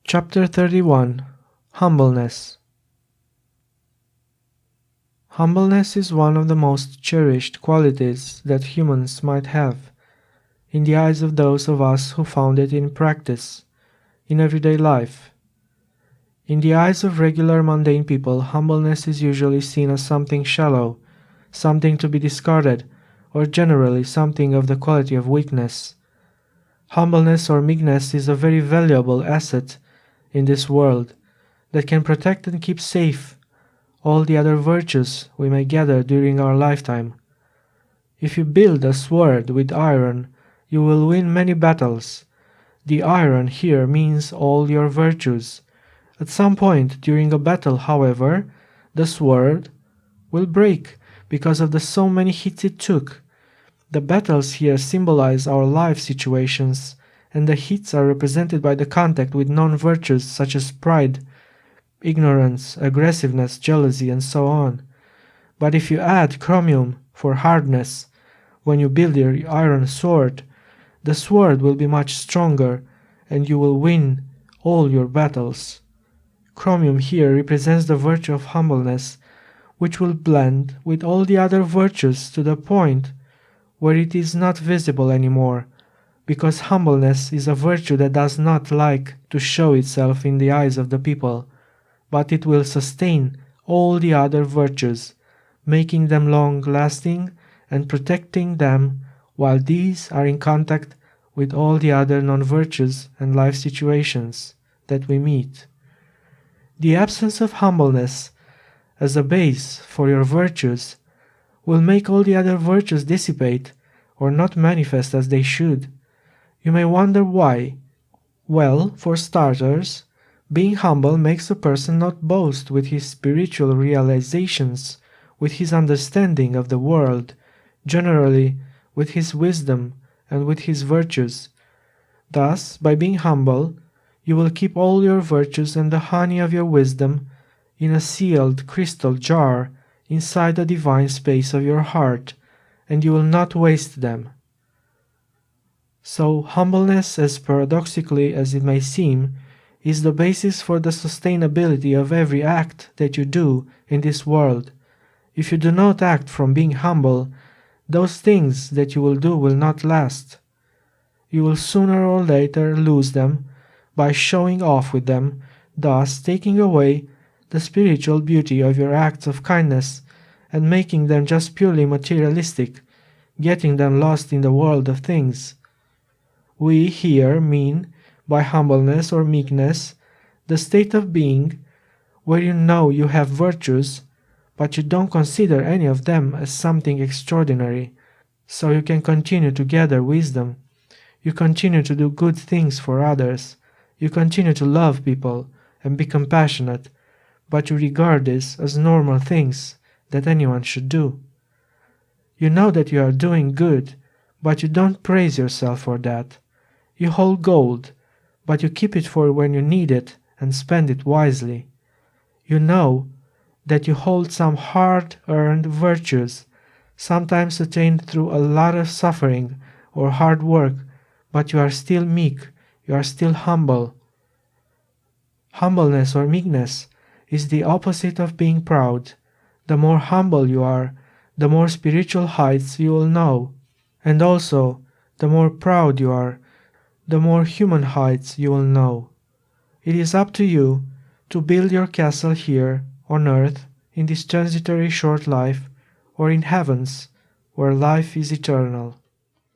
Chapter 31 Humbleness. Humbleness is one of the most cherished qualities that humans might have, in the eyes of those of us who found it in practice, in everyday life. In the eyes of regular mundane people, humbleness is usually seen as something shallow, something to be discarded, or generally something of the quality of weakness. Humbleness or meekness is a very valuable asset in this world that can protect and keep safe all the other virtues we may gather during our lifetime. If you build a sword with iron, you will win many battles. The iron here means all your virtues. At some point during a battle, however, the sword will break because of the so many hits it took. The battles here symbolize our life situations, and the hits are represented by the contact with non-virtues such as pride, ignorance, aggressiveness, jealousy, and so on. But if you add chromium for hardness when you build your iron sword, the sword will be much stronger and you will win all your battles. Chromium here represents the virtue of humbleness, which will blend with all the other virtues to the point where it is not visible anymore, because humbleness is a virtue that does not like to show itself in the eyes of the people, but it will sustain all the other virtues, making them long-lasting and protecting them while these are in contact with all the other non-virtues and life situations that we meet. The absence of humbleness as a base for your virtues will make all the other virtues dissipate or not manifest as they should. You may wonder why. Well, for starters, being humble makes a person not boast with his spiritual realizations, with his understanding of the world, generally with his wisdom and with his virtues. Thus, by being humble, you will keep all your virtues and the honey of your wisdom in a sealed crystal jar inside the divine space of your heart, and you will not waste them. So, humbleness, as paradoxically as it may seem, is the basis for the sustainability of every act that you do in this world. If you do not act from being humble, those things that you will do will not last. You will sooner or later lose them by showing off with them, thus taking away the spiritual beauty of your acts of kindness and making them just purely materialistic, getting them lost in the world of things. We here mean by humbleness or meekness the state of being where you know you have virtues, but you don't consider any of them as something extraordinary, so you can continue to gather wisdom. You continue to do good things for others. You continue to love people and be compassionate, but you regard this as normal things that anyone should do. You know that you are doing good, but you don't praise yourself for that. You hold gold, but you keep it for when you need it and spend it wisely. You know that you hold some hard-earned virtues, sometimes attained through a lot of suffering or hard work, but you are still meek, you are still humble. Humbleness or meekness is the opposite of being proud. The more humble you are, the more spiritual heights you will know, and also the more proud you are, the more human heights you will know. It is up to you to build your castle here on earth in this transitory short life, or in heavens where life is eternal.